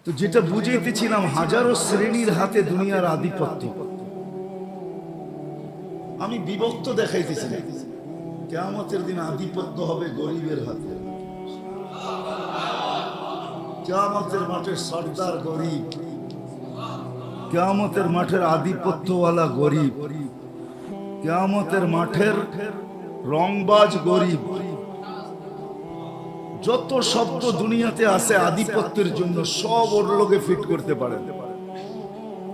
তো যেটা বুঝাইতেছিলাম, হাজারো শ্রেণীর হাতে দুনিয়ার আধিপত্য। আমি বিভক্ত দেখাইতেছি, কিয়ামতের দিন আধিপত্য হবে গরিবের হাতে। কিয়ামতের মাঠের সর্দার গরিব, কিয়ামতের মাঠের আধিপত্যওয়ালা গরিব, কিয়ামতের মাঠের রংবাজ গরিব। যত শব্দ দুনিয়াতে আছে আধিপত্যের জন্য সব ওর লোকে ফিট করতে পারে।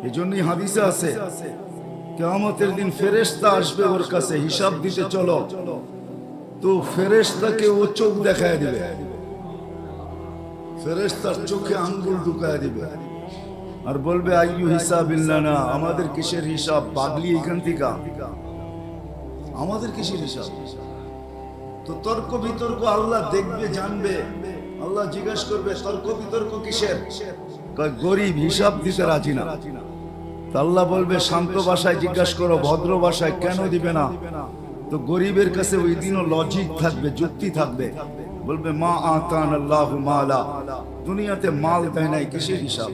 এই জন্যই হাদিসে আছে কিয়ামতের দিন ফেরেশতা আসবে ওর কাছে হিসাব দিতে, চলো তো ফেরেশতাকে ও চোখ দেখায় দিবে, ফেরেশতার চোখে আঙ্গুল ঢুকায় দিবে আর বলবে আইয়ু হিসাবিল্লানা, আমাদের কিসের হিসাব? পাগলি এখান থেকে, আমাদের কিসের হিসাব? তো তর্ক বিতর্ক আল্লাহ দেখবে, জানবে। আল্লাহ জিজ্ঞাসা করবে তর্ক বিতর্ক কিসের? গরিব হিসাব দিতে রাজি না। আল্লাহ বলবে শান্ত ভাষায় জিজ্ঞাসা করো, ভদ্র ভাষায়, কেন দিবে না? তো গরিবের কাছে ওই দিনও লজিক থাকবে, যুক্তি থাকবে। বলবে মা আতান আল্লাহু মালা, দুনিয়াতে মাল দেয় নাই, কিসের হিসাব?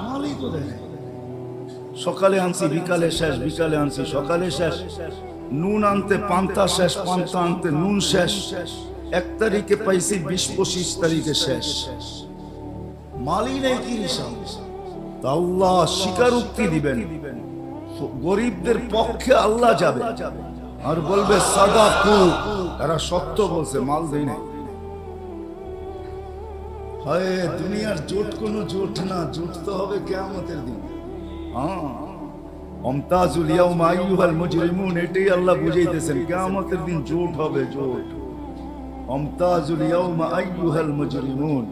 মালই তো দেয় নাই। সকালে আনছি বিকালে শেষ, বিকালে আনছি সকালে শেষ। নুন আনতে পান্তা শেষ, পান্তা আনতে নুন শেষ। 1 তারিখে পাইছি, 20-25 তারিখে শেষ। মালই নেই, কি হিসাব? আল্লাহ স্বীকারোক্তি দিবেন, গরিবদের পক্ষে আল্লাহ যাবে আর বলবে সাদাকু, এরা সত্য বলছে, মাল দেয় নাই। হয় দুনিয়ার জোট কোনো জোট না, জোট তো হবে কিয়ামতের দিন। আমতাজুল ইয়াউমা আইয়ুহাল মুজরিমুন, এটাই আল্লাহ বুঝাইতেছেন, কিয়ামতের দিন জোট হবে, জোট। আমতাজুল ইয়াউমা আইয়ুহাল মুজরিমুন,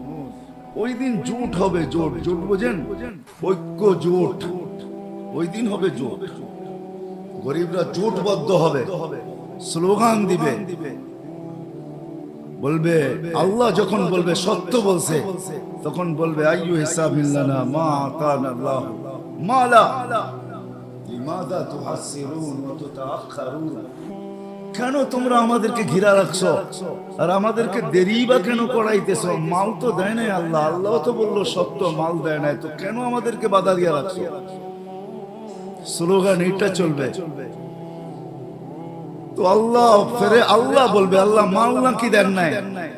ওই দিন জোট হবে, জোট। জোট বোঝেন? ঐক্য, জোট। ওই দিন হবে জোট, গরিবরা জোটবদ্ধ হবে, স্লোগান দিবে, বলবে আল্লাহ যখন বলবে সত্য বলছে, তখন বলবে আইয়ু হিসাবিল্লানা মা আতানা আল্লাহ মালা লিমাযা তুহাসসিরুন ওয়া তুতাআখারুন। কেন তোমরা আমাদেরকে ঘিরা রাখছো আর আমাদেরকে দেরি বা কেন করাইতেছো? মাল তো দেয় নাই আল্লাহ, আল্লাহ তো বললো সত্য, মাল দেয় নাই, তো কেন আমাদেরকে বাধা দিয়ে রাখছো? স্লোগান এটা চলবে। তো আল্লাহ বলবে আল্লাহ মাল নাকি দেখ নাই?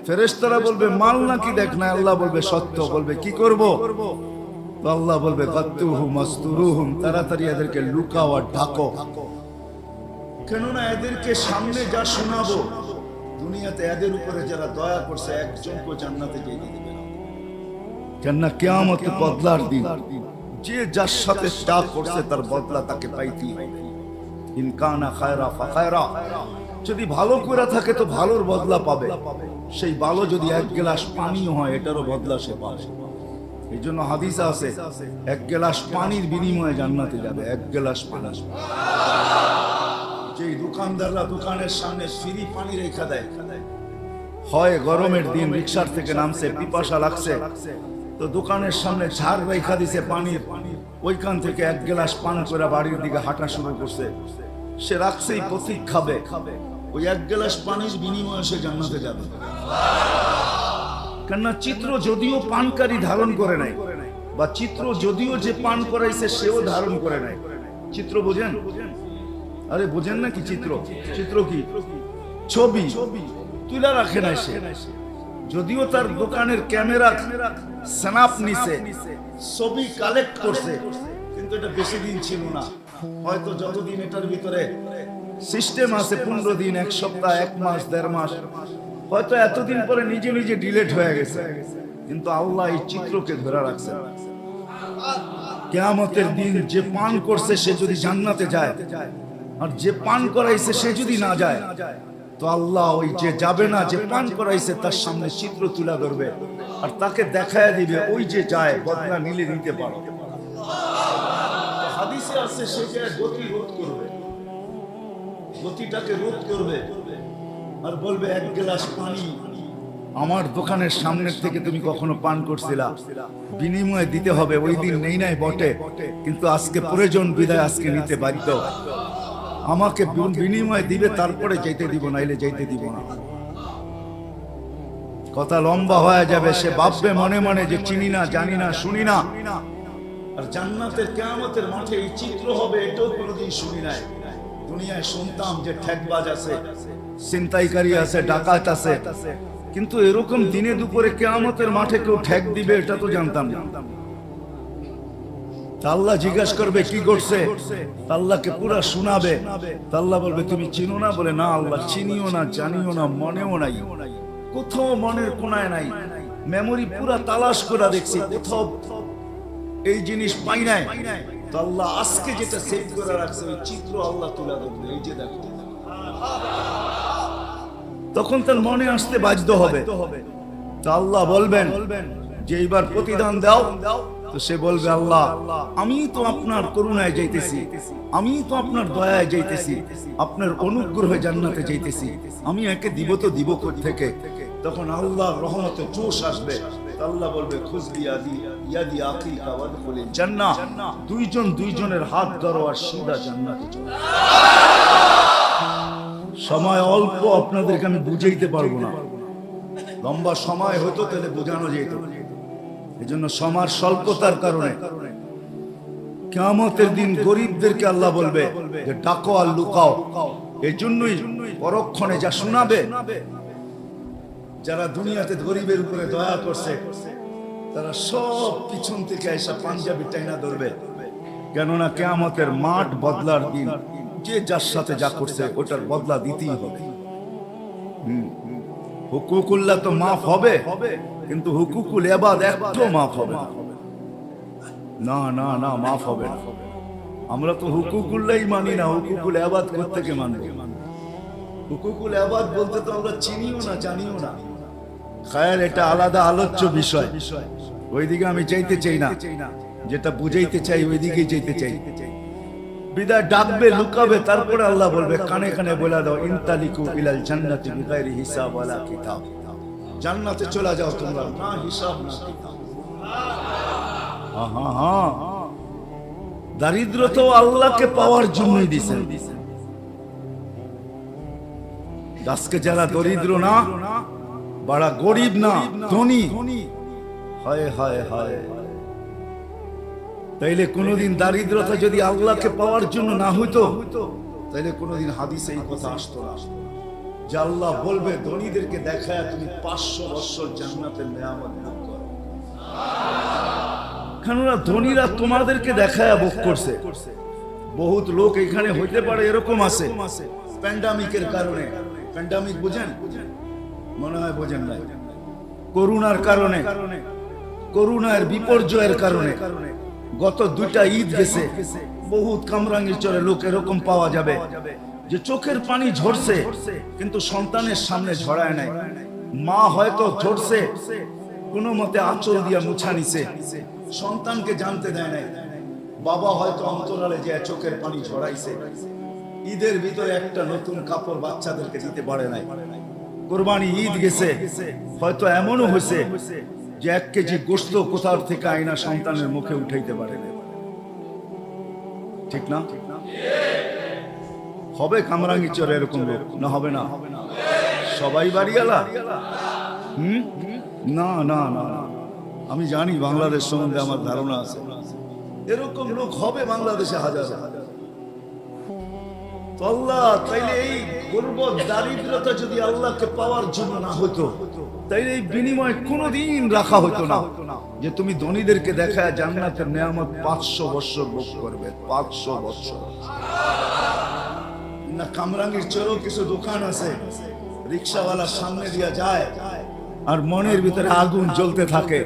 ফেরেশতারা বলবে মাল নাকি দেখ নাই? আল্লাহ বলবে সত্য। বলবে কি করব? তো আল্লাহ বলবে গাত্তুহুম মাসতুরুহুম, তাড়াতাড়ি এদেরকে লুকাও আর ঢাকো। কেননা এদেরকে সামনে যা শোনাবো, দুনিয়াতে এদের উপরে যারা দয়া করছে একজনকে জান্নাতে যেতে দিবে না। কেননা কিয়ামত বদলার দিন, যে যার সাথে যা করছে তার বদলা তাকে পাইতেই হবে। ইনকানা খায়রা ফাখায়রা, যদি ভালো করে থাকে তো ভালোর বদলা পাবে। সেই ভালো যদি 1 গ্লাস পানিও হয়, এটারও বদলা সে পাবে। এই জন্য হাদিসে আছে 1 গ্লাস পানির বিনিময়ে জান্নাতে যাবে, 1 গ্লাস পানি। যেই দোকানদাররা দোকানের সামনে ফ্রি পানি রেখা দেয়, হয় গরমের দিন রিকশার থেকে নামছে, পিপাসা লাগছে, তো দোকানের সামনে ঝাড় রেখা দিছে পানির, ওইখান থেকে 1 গ্লাস পান করে বাড়ির দিকে হাঁটা শুরু করছে। সে রাখছেই প্রতীক খাবে, ওই 1 গ্লাস পানির বিনিময়ে সে জান্নাতে যাবে। কেননা চিত্র যদিও পানকারী ধারণ করে নাই, বা চিত্র যদিও যে পান করাইছে সেও ধারণ করে নাই। চিত্র বোঝেন? আরে বোঝেন না কি চিত্র? চিত্র কি? ছবি তুলে রাখে নাই সে, যদিও তার দোকানের ক্যামেরা স্ন্যাপ নিছে, ছবি কালেক্ট করছে, কিন্তু এটা বেশি দিন ছিল না। হয়তো যতদিন এটার ভিতরে সিস্টেম আছে, 15 দিন, 1 সপ্তাহ, 1 মাস, 1.5 মাস, হয়তো এতদিন পরে নিজে নিজে ডিলিট হয়ে গেছে। কিন্তু আল্লাহ এই চিত্রকে ধরে রাখছে। কিয়ামতের দিন যে পান করছে সে যদি জান্নাতে যায়, আর যে পান করাইছে সে যদি না যায়, তো আল্লাহ ওই যে যাবে না, যে পান করাইছে তার সামনে চিত্র তুলে ধরবে আর তাকে দেখায় দিবে, ওই যে যায় বদলা নিলে নিতে পারো। হাদিসে আছে সেটা গতি রোধ করবে, গতিটাকে রোধ করবে আর বলবে 1 গ্লাস পানি আমার দোকানের সামনের থেকে তুমি কখনো পান করছিলা, বিনিময়ে দিতে হবে। ওই দিন নেই নাই বটে, কিন্তু আজকে প্রয়োজন বিদায় আজকে নিতে বাধ্য। আমাকে বিনিময়ে দিবে, তারপরে যেতে দিব, নাইলে যেতে দিব না। কথা লম্বা হয়ে যাবে। সে ভাববে মনে মনে যে চিনি না, জানি না, শুনি না। আর জান্নাতের কিয়ামতের মাঠে এই চিত্র হবে, এটাও কোনোদিন শুনি নাই। দুনিয়ায় শুনতাম যে ঠেকবাজ আছে, ছিনতাইকারী আছে, ডাকাত আছে, কিন্তু এরকম দিনে দুপুরে কিয়ামতের মাঠে কেউ ঠেক দিবে এটা তো জানতাম না। আল্লাহ জিজ্ঞাসা করবে কি করছে, আল্লাহকে পুরা শোনাবে। আল্লাহ বলবে তুমি চিনো না? বলে না আল্লাহ, চিনিও না, জানিও না, মনেও নাই, কোথাও মনের কোনায় নাই। মেমোরি পুরা তালাশ করে দেখছি, কোথাও এই জিনিস পাই নাই। তো আল্লাহ আজকে যেটা সেভ করে রাখছে ওই চিত্র আল্লাহ তুলে ধরবে, এই যে দেখো। তখন তার মনে আসতে বাধ্য হবে। তো আল্লাহ বলবেন যে এইবার প্রতিদান দাও। তো সে বলবে আল্লাহ আমি তো আপনার করুণায় যাইতেছি, আমি তো আপনার দয়ায় যাইতেছি, আপনার অনুগ্রহে জান্নাতে যাইতেছি, আমি একে দিব তো দিব থেকে। তখন আল্লাহর রহমতে জোশ আসবে। আল্লাহ বলবে খুজবি ইয়াদি আকিকা ওয়াদখুলিল জান্নাহ, দুইজন দুইজনের হাত ধরো আর সিধা জান্নাতে চলো। সময় অল্প, আপনাদেরকে আমি বুঝাইতে পারবো না। লম্বা সময় হতো তাহলে বোঝানো যেত। এজন্য সময়ের স্বল্পতার কারণে কিয়ামতের দিন গরিবদেরকে আল্লাহ বলবে যে ডাকো আর লুকাও। এই জন্যই পরক্ষণে যা শোনাবে, যারা দুনিয়াতে গরিবের উপরে দয়া করছে তারা সব পিছন থেকে এসে পাঞ্জাবি টাইনা ধরবে। কেননা কিয়ামতের মাঠ বদলার দিন, যে যার সাথে যা করছে ওটার বদলা দিতেই হবে। হুকুকুল্লাহ তো মাফ হবে, কিন্তু হুকুকুল ইবাদ একটু মাফ হবে না। না না মাফ হবে না। আমরা তো হুকুকুল্লাহই মানি না, হুকুকুল ইবাদ কোত্থেকে মানব? হুকুকুল ইবাদ বলতে তো আমরা চিনিও না, জানিও না। খায়াল এটা আলাদা আলোচ্য বিষয়, ওইদিকে আমি চাইতে চাই না। যেটা বুঝাইতে চাই ওইদিকেই চাইতে চাই। বিদায় ডাকবে, লুকাবে, তারপরে আল্লাহ বলবে কানে কানে বলে দাও ইনতালিকু ইলাল জান্নাতি বিগাইরি হিসাব ওয়ালা কিতাব, জান্নাতে চলে যাও তোমরা, না হিসাব না কিতাব। দারিদ্র তো আল্লাহকে পাওয়ার জন্যই দিয়েছেন। আজকে যারা দরিদ্র না, বড় গরিব না, ধনী, হায় হায় হায়, তাইলে কোনদিন দারিদ্রতা যদি আল্লাহকে পাওয়ার জন্য না হইতো তাইলে কোনদিন হাদিসে এই কথা আসতো না যে আল্লাহ বলবে ধনীদেরকে দেখায় তুমি 500 বছর জান্নাতের নিয়ামত ভোগ করো। কেননা ধনীরা তোমাদেরকে দেখায় ভোগ করছে। বহুত লোক এখানে হইতে পারে এরকম আছে প্যান্ডামিকের কারণে। প্যান্ডামিক বুঝেন? মনে হয় বোঝেন না। করোনার কারণে, করোনার বিপর্যয়ের কারণে গত 2টা ঈদ গেছে, বহুত কামরাঙ্গীরচরে লোক এরকম পাওয়া যাবে যে চোখের পানি ঝরছে কিন্তু সন্তানের সামনে ঝরায় নাই। মা হয়তো ঝরছে, কোনো মতে আঁচল দিয়া মুছা নিছে, সন্তানকে জানতে দেয় নাই। বাবা হয়তো অন্তরালে যে চোখের পানি ঝরাইছে। ঈদের ভিতরে একটা নতুন কাপড় বাচ্চাদেরকে দিতে পারে নাই। কোরবানি ঈদ গেছে, হয়তো এমনও হয়েছে যে 1 কেজি গোশত কোথাও থেকে আইনা সন্তানের মুখে উঠাইতে পারে না। ঠিক না? হবে কামরাঙ্গীরচরে এরকম লোক? না হবে না? সবাই বাড়িওয়ালা? না না না, আমি জানি বাংলাদেশ সম্বন্ধে আমার ধারণা আছে। এরকম লোক হবে বাংলাদেশে হাজার হাজার। আল্লাহ তাইলে এই গর্ব দারিদ্রতা যদি আল্লাহকে পাওয়ার জন্য না হতো তাইলে এই বিনিময় কোনোদিন রাখা হতো না যে তুমি ধনীদেরকে দেখায় জান্নাতের নিয়ামত 500 বছর ভোগ করবে। 500 বছর না। কামরাঙ্গীরচরেও কিছু দোকান আছে, রিকশাওয়ালার সামনে দিয়া যায় আর মনের ভিতরে আগুন জ্বলতে থাকে,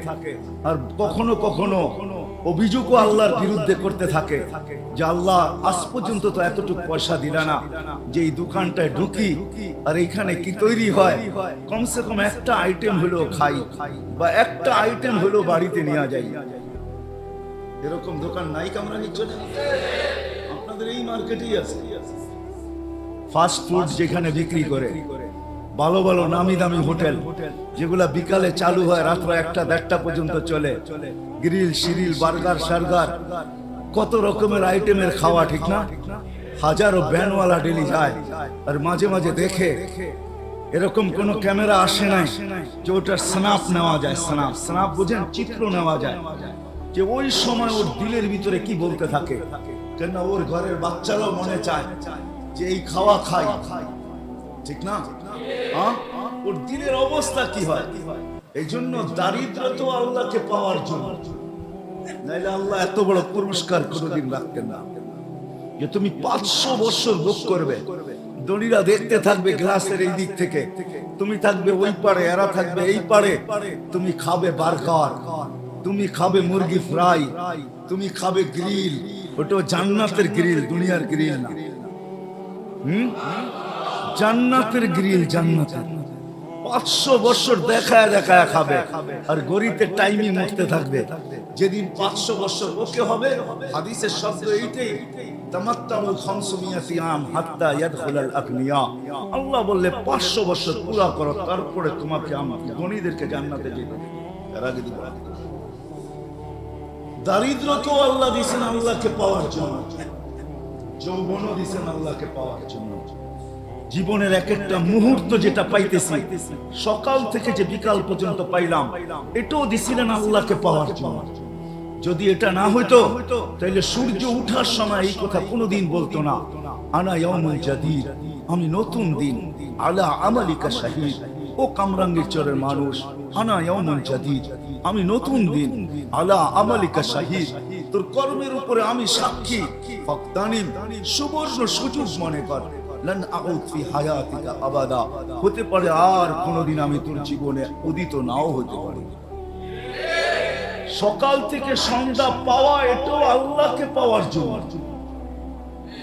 আর কখনো কখনো অভিযোগও আল্লাহর বিরুদ্ধে করতে থাকে যে আল্লাহ আজ পর্যন্ত তো এতটুকু পয়সা দিলা না যে এই দোকানটায় ঢুকি আর এইখানে কি তৈরি হয়, কমসে কম একটা আইটেম হলো খাই বা একটা আইটেম হলো বাড়িতে নিয়ে যাই। এরকম দোকান নাই কামরাঙ্গীরচরে? আপনাদের এই মার্কেটেই আছে। ফাস্ট ফুড যেখানে বিক্রি করে, ভালো ভালো নামি দামি হোটেল যেগুলা বিকালে চালু হয় রাত্র 1টা-1:30 পর্যন্ত চলে, গ্রিল শিরিল বার্গার সার্গার কত রকমের আইটেমের খাওয়া, ঠিক না? হাজারো ভ্যানওয়ালা ডেলি যায় আর মাঝে মাঝে দেখে এরকম কোন ক্যামেরা আসে নাই যে ওটার স্ন্যাপ নেওয়া যায়। স্ন্যাপ বুঝেন, চিত্র নেওয়া যায় যে ওই সময় ওর দিলের ভিতরে কি বলতে থাকে। কেন ওর ঘরের বাচ্চারাও মনে চায় যে এই খাওয়া খাই, ঠিক না? ওর দিলের অবস্থা কি হয়। এই জন্য দারিদ্র তো আল্লাহকে পাওয়ার জন্য, নাইলে আল্লাহ এত বড় পুরস্কার কোনোদিন রাখতেন না যে তুমি 500 বছর ভোগ করবে। দড়িরা দেখতে থাকবে গ্লাসের এই দিক থেকে, তুমি থাকবে ওই পারে, এরা থাকবে এই পারে। তুমি খাবে বার্গার, তুমি খাবে মুরগি ফ্রাই, তুমি খাবে গ্রিল। ওটা জান্নাতের গ্রিল, দুনিয়ার গ্রিল না। জান্নাতের গ্রিল, জান্নাতের। 500 বছর দেখায় দেখায় খাবে, আর গরিতে টাইমই মরতে থাকবে। যেদিন 500 বছর ওকে হবে, হাদিসের শব্দ এইটাই, তামাত্তাউ 500 আম হাত্তা ইয়াদখুলাল আগনিয়া। আল্লাহ বললে 500 বছর পুরা করো, তারপরে তোমাকে আমি গণীদেরকে জান্নাতে যেতে দেব। এর আগে দিব। দারিদ্র তো আল্লাহ দিয়েছেন আল্লাহকে পাওয়ার জন্য, যৌবনও দিয়েছেন আল্লাহকে পাওয়ার জন্য। জীবনের এক একটা মুহূর্ত যেটা পাইতেছি, সকাল থেকে যে বিকাল পর্যন্ত পাইলাম, এটাও দিছিলেন আল্লাহকে পাওয়ার জন্য। যদি এটা না হইতো তাহলে সূর্য উঠার সময় এই কথা কোনোদিন বলতো না, আনা ইয়াউমুল জাদীদ, আমি নতুন দিন, আলা আমালিকা শাহীদ। ও কামরাঙ্গীর চরের মানুষ, আনা ইয়াউমুল জাদীদ, আমি নতুন দিন, আলা আমালিকা শাহীদ, তোর কর্মের উপরে আমি সাক্ষী। ফাকতানিম, সুবর্ণ সুযোগ মনে কর। লান আউদ ফি হায়াতিকা আবাদা, হতে পারে আর কোনোদিন আমি তোর জীবনে উদিত নাও হতে পারি। সকাল থেকে সন্ধ্যা পাওয়া, এটাও আল্লাহকে পাওয়ার জন্য,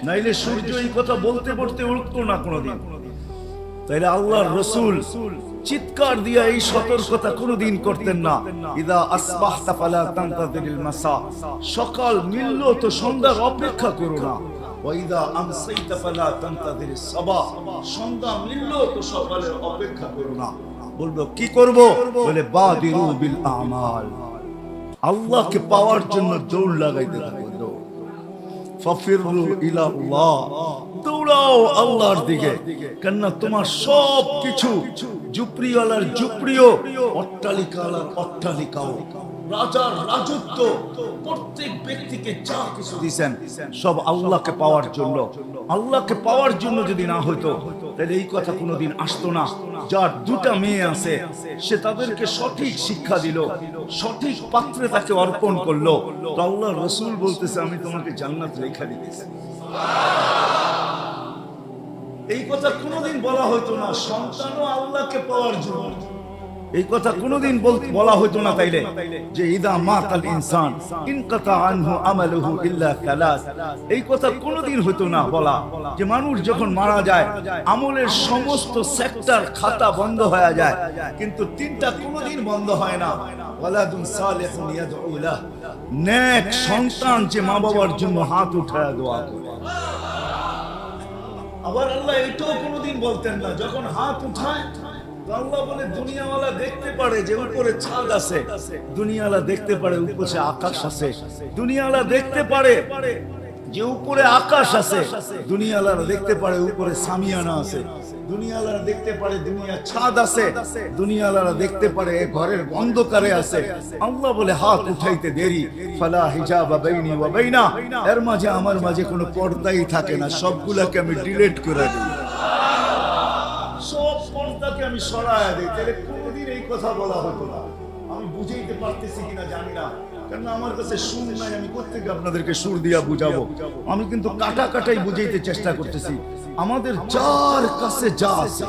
নাইলে সূর্য এই কথা বলতে বলতে উঠতো না কোনোদিন। তাইলে আল্লাহর রাসূল চিৎকার দিয়া এই সতর্কতা কোনোদিন করতেন না, ইদা আসবাহতা ফালা তানতাযিরিল মাসা, সকাল মিললো তো সন্ধ্যার অপেক্ষা করো না। ওয়াইদা আমসাইতা ফালা তানতাযিরিস সাবাহ, সন্ধ্যা মিললো তো সকালের অপেক্ষা করো না। বলবো কি করব? বলে বাদিরু বিল আমাল, আল্লাহকে পাওয়ার জন্য দৌড় লাগাইতে থাকো। ফাফিরু ইলাল্লাহ, দৌড়াও আল্লাহর দিকে। কেননা তোমার সব কিছু, ঝুপড়িওয়ালার ঝুপড়িও, অট্টালিকাওয়ালার অট্টালিকাও, রাজার রাজত্ব, প্রত্যেক ব্যক্তিকে যা কিছু দিয়েছেন সব আল্লাহকে পাওয়ার জন্য। আল্লাহকে পাওয়ার জন্য যদি না হইতো তাহলে এই কথা কোনোদিন আসতো না। যার দুটা মেয়ে আছে, সে তাদেরকে সঠিক শিক্ষা দিল, সঠিক পাত্রে তাকে অর্পণ করলো, তো আল্লাহর রাসূল বলতেছে আমি তোমাকে জান্নাত লেখা দিতেছি। এই কথা কোনোদিন বলা হইতো না। সন্তানও আল্লাহকে পাওয়ার জন্য, এই কথা কোনোদিন বলা হইতো না। তাইলে যে ইদা মাতাল ইনসান ইনকাতা আনহু আমালুহু ইল্লা সালাস, এই কথা কোনোদিন হইতো না বলা যে মানুষ যখন মারা যায় আমলের সমস্ত সেক্টর খাতা বন্ধ হয়ে যায়, কিন্তু তিনটা কোনোদিন বন্ধ হয় না। ওয়ালাদুন সালিহুন ইয়াদউ লাহ, নেক সন্তান যে মা বাবার জন্য হাত উঠায় দোয়া করে। আবার আল্লাহ এটাও কোনোদিন বলতেন না, যখন হাত উঠায় আল্লাহ বলে দুনিয়াওয়ালা দেখতে পারে যে উপরে ছাদ আছে, দুনিয়াওয়ালা দেখতে পারে উপরে আকাশ আছে, দুনিয়াওয়ালা দেখতে পারে যে উপরে আকাশ আছে, দুনিয়াওয়ালা দেখতে পারে উপরে সামিয়ানা আছে, দুনিয়াওয়ালা দেখতে পারে দুনিয়া ছাদ আছে, দুনিয়াওয়ালা দেখতে পারে ঘরের অন্ধকারে আছে। আল্লাহ বলে হাত উঠাইতে দেরি, ফালা হিজাবা বাইনি ওয়া বাইনা, এর মাঝে আমার মাঝে কোনো পর্দাই থাকে না, সবগুলোকে আমি ডিলিট করে দিই, সব পর্দাকে আমি সরায়া দিই। তাহলে কোনদিন এই কথা বলা হতো না। আমি বুঝাইতে পারতেছি কিনা জানি না, কারণ আমার কাছে সুর নাই। আমি কোত্থেকে আপনাদেরকে সুর দিয়া বুঝাবো? আমি কিন্তু কাটা কাটাই বুঝাইতে চেষ্টা করতেছি। আমাদের যার কাছে যা আছে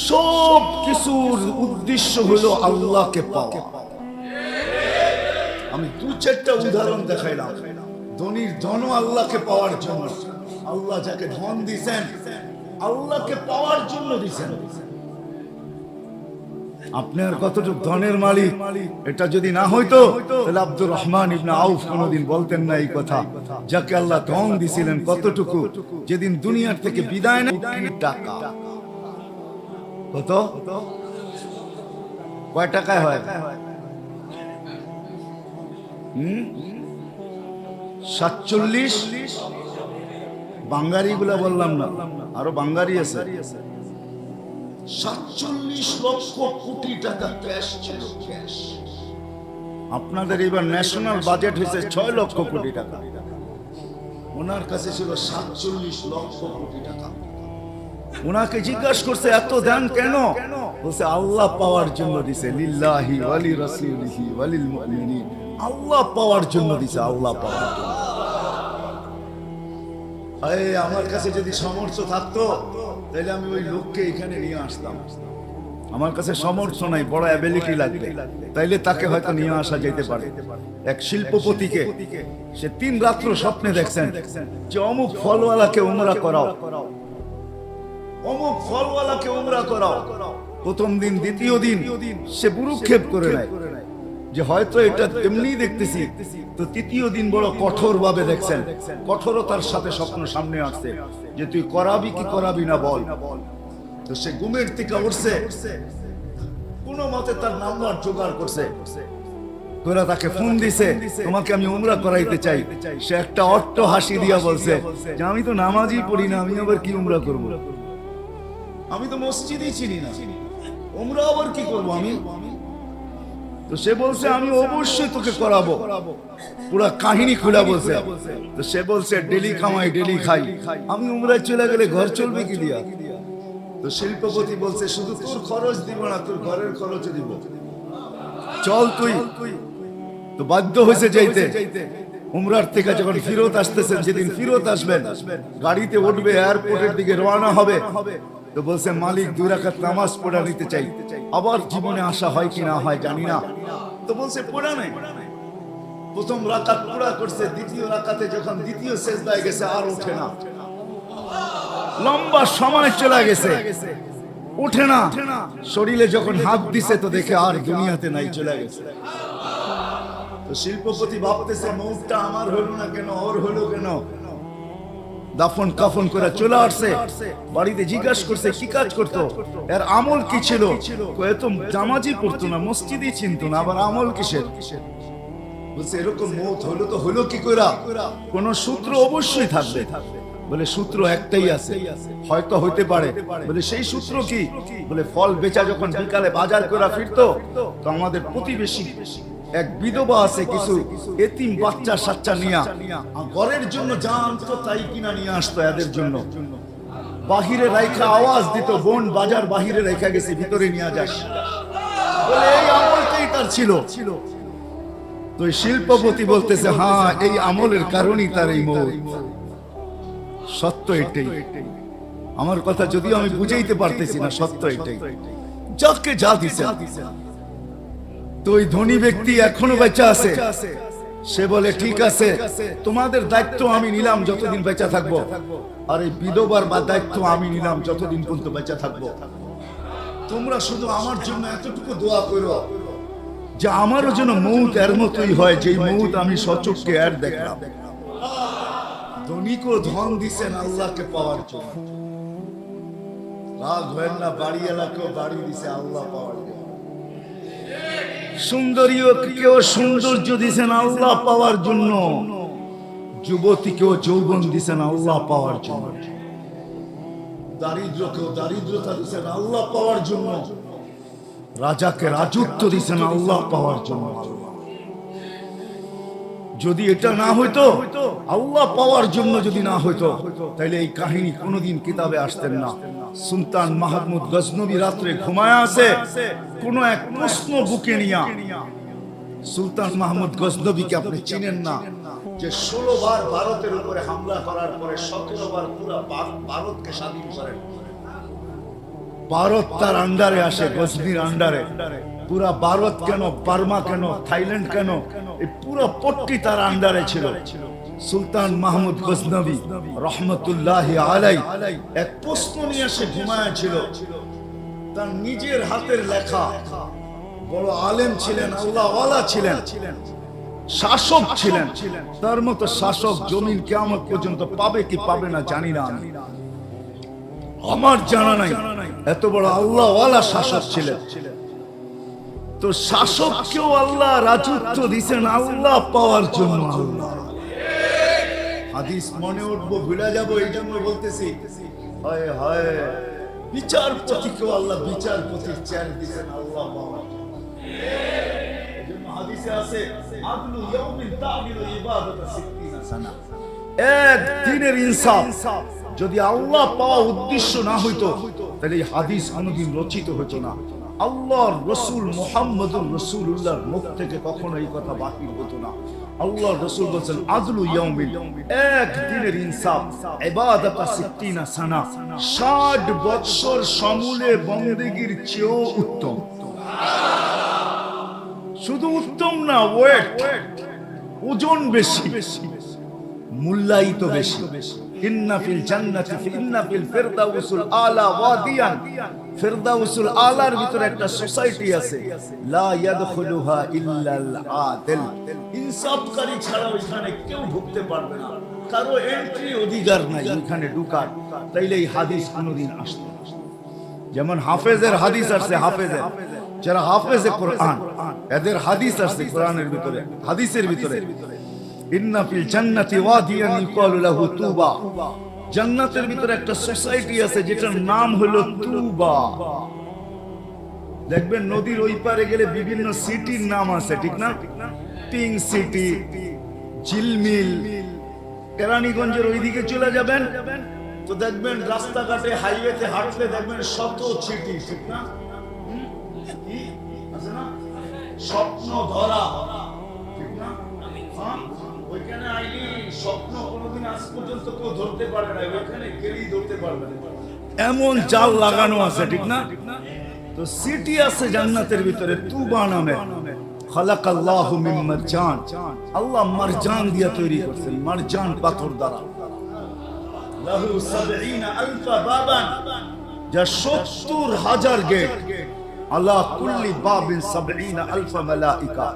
সব কিছুর উদ্দেশ্য হলো আল্লাহকে পাওয়া। আমি দু চারটা উদাহরণ দেখাইলাম। ধনীর ধনও আল্লাহকে পাওয়ার জন্য। আল্লাহ যাকে ধন দিয়েছেন আল্লাহকে পাওয়ার জন্য দিয়েছেন। আপনার কতটুকু ধনের মালিক এটা যদি না হইতো তাহলে আব্দুর রহমান ইবনে আউফ কোনদিন বলতেন না এই কথা। যাকে আল্লাহ ধন দিয়েছিলেন কতটুকু, যেদিন দুনিয়ার থেকে বিদায় নেয় টাকা, কত কয় টাকায় হয়? 47 বাঙালি গুলা বললাম না, আরো বাঙালি আছে। 47 লক্ষ কোটি টাকা ক্যাশ ছিল, ক্যাশ। আপনাদের এবার ন্যাশনাল বাজেট হয়েছে 6 লক্ষ কোটি টাকা, ওনার কাছে ছিল 47 লক্ষ কোটি টাকা। ওনাকে জিজ্ঞাসা করছে এত দান কেন? বলছে আল্লাহ পাওয়ার জন্য দিছে, লিল্লাহি ওয়ালি রাসূলিহি ওয়ালিল মুমিনিন। আল্লাহ পাওয়ার জন্য দিছে, আল্লাহ পাওয়ার জন্য। আমার কাছে যদি সামর্থ্য থাকতো তাহলে আমি ওই লোককে এখানে নিয়ে আসতাম। আমার কাছে সামর্থ্য নাই, বড় অ্যাবিলিটি লাগবে, তাইলে তাকে হয়তো নিয়ে আসা যেতে পারে। এক শিল্পপতিকে সে 3 রাত্র স্বপ্নে দেখছেন যে অমুক ফলওয়ালাকে উমরা করাও, অমুক ফলওয়ালাকে উমরা করাও। প্রথম দিন, দ্বিতীয় দিন সে বুরুক্ষেপ করে নেয় যে হয়তো এটা এমনি দেখতেছি। তো তৃতীয় দিন বড় কঠোর ভাবে দেখছেন, কঠোরতার সাথে স্বপ্ন সামনে আসছে যে তুই করাবি কি করাবি না বল। তো সে ঘুমের থেকে উঠছে, কোন মতে তার নাম্বার জোগাড় করছে, তোরা তাকে ফোন দিছে তোমাকে আমি উমরা করাইতে চাই। সে একটা অট্ট হাসি দিয়া বলছে যে আমি তো নামাজই পড়ি না, আমি আবার কি উমরা করব? আমি তো মসজিদই চিনি না, উমরা আবার কি করব আমি? তো সে বলছে আমি অবশ্যই তোকে করাবো। পুরা কাহিনী খুলে বলছে। তো সে বলছে ডেলি কামাই ডেলি খাই, আমি উমরায় চলে গেলে ঘর চলবে কি দিয়া? তো শিল্পপতি বলছে শুধু তোর খরচ দিব না, তোর ঘরের খরচ দিব, চল তুই। তো বাধ্য হয়েছে যাইতে। উমরার থেকে যখন ফিরত আসতেছেন, যেদিন ফিরত আসবেন গাড়িতে উঠবে, এয়ারপোর্টের দিকে রওনা হবে। তো বলছে মালিক 2 রাকাত নামাজ পড়া নিতে চাই, আবার জীবনে আসা হয় কি না হয় জানি না। তো বলছে পড়া নাই। প্রথম রাকাত পুরা করছে, দ্বিতীয় রাকাতে যখন দ্বিতীয় সেজদায় গেছে আর ওঠে না, লম্বা সময় চলে গেছে, উঠে না। শরীরে যখন হাত দিছে তো দেখে আর দুনিয়াতে নাই, চলে গেছে। তো শিল্পপতি ভাবতেছে মৌতটা আমার হলো না কেন, ওর হলো কেন? দাফন কাফন করে চলে আসছে বাড়িতে। জিজ্ঞাসা করছে কি কাজ করতো, এর আমল কি ছিল? তো জামাজি পড়তো না, মসজিদই চিনতো না, আবার আমল কিসের? বলছে এরকম মৌত হলো তো হলো কি করে? কোন সূত্র অবশ্যই থাকবে। বলে সূত্র একটাই আছে, হয়তো হইতে পারে। বলে সেই সূত্র কি? বলে ফল বেচা যখন বিকালে বাজার করে ফিরতো, তো আমাদের প্রতিবেশী এক বিধবা আছে, কিছু এতিম বাচ্চা সাচ্চা নিয়া ঘরের জন্য জানতো তাই কিনা নিয়ে আসতো এদের জন্য। বাহিরে রাইখা আওয়াজ দিত, বোন বাজার বাহিরে রাইখা গেছে, ভিতরে নিয়ে যাস। বলে এই আমলটাই তার ছিল। তো শিল্পপতি বলতেছে হ্যাঁ, এই আমলের কারণেই তার এই মৌত। সত্য এটাই। আমার কথা যদিও আমি বুঝাইতে পারতেছি না, সত্য এটাই। যাকে যা দিছে। তো ওই ধনী ব্যক্তি এখনো বেঁচে আছে। সে বলে ঠিক আছে, তোমাদের দায়িত্ব আমি নিলাম যতদিন বেঁচে থাকবো, আর এই বিধবার বা দায়িত্ব আমি নিলাম যতদিন পর্যন্ত বেঁচে থাকবো। তোমরা শুধু আমার জন্য এতটুকু দোয়া করো যে আমারও যেন মৌত এর মতোই হয়, যে মৌত আমি সচক্ষে এর দেখলাম। ধনীকেও ধন দিছেন আল্লাহকে পাওয়ার জন্য, রাগ হয় না। বাড়ি এলাকাও বাড়ি দিছে আল্লাহ পাওয়ার জন্য। সুন্দরীও কেউ সৌন্দর্য দিছেন আল্লাহ পাওয়ার জন্য, যুবতীকেও যৌবন দিছেন আল্লাহ পাওয়ার জন্য, দারিদ্রকেও দারিদ্রতা দিছেন আল্লাহ পাওয়ার জন্য, রাজাকে রাজত্ব দিছেন আল্লাহ পাওয়ার জন্য। যদি এটা না হইতো, আল্লাহ পাওয়ার জন্য যদি না হইতো, তাহলে এই কাহিনী কোনোদিন কিতাবে আসতেন না। সুলতান মাহমুদ গজনবী রাত্রে ঘুমায় আছে, কোন এক প্রশ্ন বুকে নিয়া। সুলতান মাহমুদ গজনবীকে আপনি চিনেন না, যে 16 বার ভারতের উপরে হামলা করার পরে 17 বার পুরো ভারতকে স্বাধীন করেন। ভারত তার আন্ডারে আসে, গজনীর আন্ডারে। পুরা ভারত কেন, বার্মা কেন, থাইল্যান্ড কেন, এই পুরো পট্টি তার আন্ডারে ছিল। সুলতান মাহমুদ গজনবী রহমতুল্লাহি আলাইহি এক প্রশ্ন নিয়ে সে ঘুমায় ছিল। তার নিজের হাতের লেখা, বড় আলেম ছিলেন, আল্লাহ ওয়ালা ছিলেন, শাসক ছিলেন। তার মতো শাসক জমিন কিয়ামত পর্যন্ত পাবে কি পাবে না জানি না, আমার জানা নাই। এত বড় আল্লাহ ওয়ালা শাসক ছিলেন। তো শাসককেও আল্লাহ রাজত্ব দিয়েছেন আল্লাহ পাওয়ার জন্য। হাদিস মনে উঠবো ভুলে যাবো, এই জন্য বলতেছি। হায় হায়, বিচারপতিকেও আল্লাহ বিচারপতির চেয়ার দিয়েছেন আল্লাহ বাবা। এজন্য হাদিসে আছে আদলু ইয়াউমিন তা'দিলু ইবাদাতা 60 সানা। এক দিনের ইনসাফ যদি আল্লাহ পাওয়া উদ্দেশ্য না হইতো তাহলে এই হাদিস কোনোদিন রচিত হতো না। আল্লাহর রাসূল মুহাম্মদুর রাসূলুল্লাহর মুখ থেকে কখনো এই কথা বাহির হতো না। আল্লাহর রাসূল বলেন আদলু ইয়াউমিন, এক দিনের ইনসাফ, ইবাদাতা 60 সানা, 60 বছর সমূলে বন্দেগীর চেয়েও উত্তম। শুধু উত্তম না, ওয়েট, ওজন বেশি, মূল্যায়িত বেশি। ইন্না ফিল জান্নাতি ইন্না ফিল ফিরদাউসুল আলা ওয়াদিয়ান, ফিরদাউসুল আলার ভিতরে একটা সোসাইটি আছে, লা ইয়াদখুলুহা ইল্লাল আদিল, ইনসাফকারী ছাড়া ওখানে কেউ ঢুকতে পারবে না, কারো এন্ট্রি অধিকার নাই ওখানে ঢোকার। তাইলে এই হাদিস কোনদিন আসতো না। যেমন হাফেজের হাদিস আছে, হাফেজের যারা হাফেজে কোরআন, এদের হাদিস আছে কোরআনের ভিতরে, হাদিসের ভিতরে ইন্না ফিল জান্নাতি ওয়াদিয়ান ইউকালু লাহু তুবা, জান্নাতের ভিতরে একটা সোসাইটি আছে যেটার নাম হলো তুবা। দেখবেন নদীর ওই পারে গেলে বিভিন্ন সিটির নাম আছে, ঠিক না? পিং সিটি, ঝিলমিল। কেরানীগঞ্জের ওইদিকে চলে যাবেন তো দেখবেন রাস্তাঘাটে হাইওয়েতে হাঁটলে দেখবেন শত সিটি, ঠিক না? আছে না? স্বপ্ন ধরা, ঠিক না? ওইখানে আইলি স্বপ্ন কোনোদিন আজ পর্যন্ত কেউ ধরতে পারে না, ওইখানে গেলেই ধরতে পারবে না, এমন জাল লাগানো আছে, ঠিক না? তো সিটি আছে জান্নাতের ভিতরে তুবা নামে। খালাকাল্লাহু মিন মারজান, আল্লাহ মারজান দিয়া তৈরি করেছেন, মারজান পাথর দ্বারা। লাহু ৭০,০০০ বাবান, যা ৭০,০০০ গেট। আলা কুল্লি বাবিন ৭০,০০০ মালাইকা,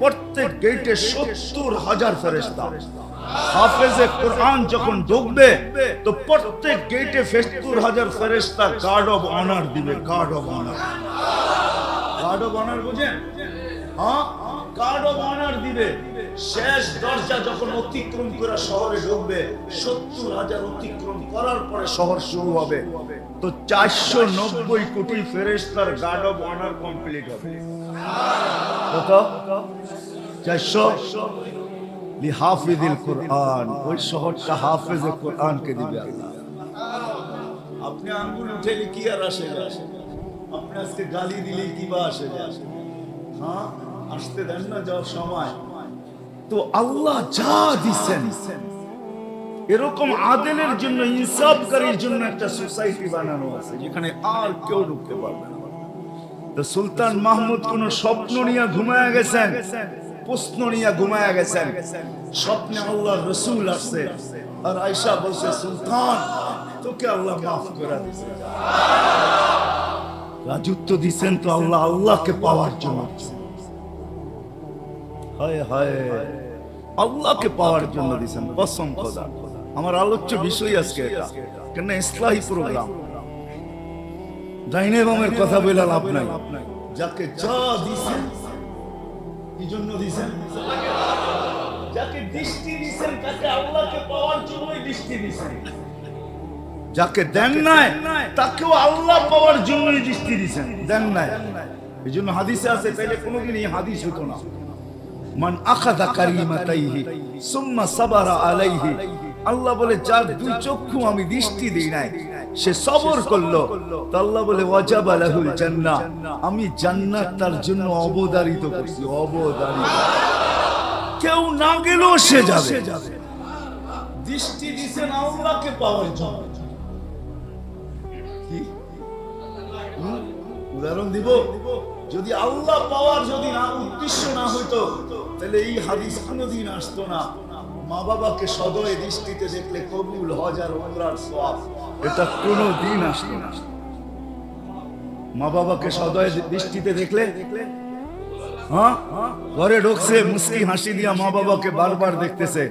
প্রত্যেক গেটে ৭০,০০০ ফেরেশতা। হাফেজে কোরআন যখন ঢুকবে তো প্রত্যেক গেটে ৭০,০০০ ফেরেশতা গার্ড অফ অনার দিবে। Guard of honour, guard of honour বুঝেন? হ্যাঁ, গার্ড অফ অনার দিবে। শেষ দরজা যখন অতিক্রম করে শহরে ঢুকবে, ৭০,০০০ অতিক্রম করার পরে শহর শুরু হবে, তো ৪৯০ কোটি ফেরেশতার গার্ড অফ অনার কমপ্লিট হবে। কত? ৪০০ লিহাফিজিল কোরআন, ওই শহরটা হাফেজে কোরআনকে দিবে আল্লাহ। আপনি আঙ্গুল উঠেলে কি আর আসে যায়? আপনি আজকে গালি দিলে কি বা আসে যায়? হ্যাঁ, আসতে দেন না যাওয়ার সময়। তো আল্লাহ যা দিচ্ছেন, এরকম আদেলের জন্য, ইনসাফকারীর জন্য একটা সোসাইটি বানানো আছে যেখানে আর কেউ ঢুকতে পারবে না। তো সুলতান মাহমুদ কোন স্বপ্ন নিয়ে ঘুমায়া গেছেন, প্রশ্ন নিয়ে ঘুমায়া গেছেন। স্বপ্নে আল্লাহর রাসূল আসছে আর আয়েশা বলছে, সুলতান তোকে আল্লাহ মাফ করে দিয়েছে। রাজত্ব দিচ্ছেন তো আল্লাহ, আল্লাহকে পাওয়ার জন্য। হায় হায়, আল্লাহকে পাওয়ার জন্য দিচ্ছেন, কসম খোদা। আমার আলোচ্য বিষয় আজকে এটা, কেন ইসলাহি প্রোগ্রাম। ডাইনে বামের কথা বলে লাভ নাই। যাকে যা দিছেন, কি জন্য দিছেন? যাকে দৃষ্টি দিছেন তাকে আল্লাহকে পাওয়ার জন্যই দৃষ্টি দিছেন। যাকে দেন নাই তাকেও আল্লাহ পাওয়ার জন্যই দৃষ্টি দিছেন, দেন নাই। এই জন্য হাদিসে আছে, তাইলে কোনোদিন এই হাদিস হতো না। মান আখাযা কারিমাতাইহি সুম্মা সাবারা আলাইহি, আল্লাহ বলে যার দুই চক্ষু আমি দৃষ্টি দেই নাই, সে সবর করলো, তো আল্লাহ বলে ওয়াজাবা লাহুল জান্নাহ, আমি জান্নাত তার জন্য অবধারিত করছি। অবধারিত, কেউ না গেলেও সে যাবে। দৃষ্টি দিছেন আল্লাহকে পাওয়ার জন্য। উদাহরণ দিব, যদি আল্লাহ পাওয়ার যদি না উদ্দেশ্য না হইতো তাহলে এই হাদিস কোনোদিন আসতো না। মা বাবাকে সদয় দৃষ্টিতে দেখলে কবুল, হজ আর উমরার সওয়াব, এটা কোনোদিন আসতো না। মা বাবাকে সদয় দৃষ্টিতে দেখলে, হ্যাঁ, ঘরে ঢুকছে মুস্কি হাসি দিয়া মা বাবাকে বারবার দেখতেছে,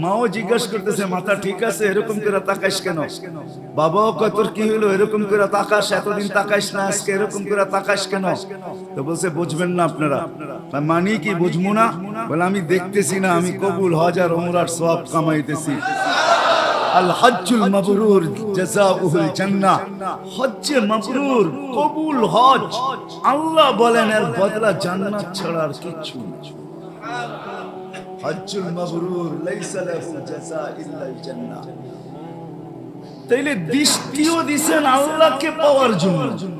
মাও জিজ্ঞাসা করতেছে মাথা ঠিক আছে, এরকম করে তাকাইস কেন? বাবাও কয় তোর কি হলো, এরকম করে তাকাস, এতদিন তাকাইস না, আজকে এরকম করে তাকাইস কেন? তো বলছে বুঝবেন না আপনারা, মানি কি বুঝবো না? বলে আমি দেখতেছি না, আমি কবুল হজ আর উমরার সওয়াব কামাইতেছি। আল হজ্জুল মাবরুর জাযাউহুল জান্নাহ, হজ্জে মাবরুর কবুল হজ, আল্লাহ বলেন এর বদলা জান্নাত ছাড়া আর কিছু না। হজ্জুল মাবরুর লাইসা লাহু জাযা ইল্লাল জান্নাহ। তাইলে দৃষ্টিও দিছেন আল্লাহকে পাওয়ার জন্য।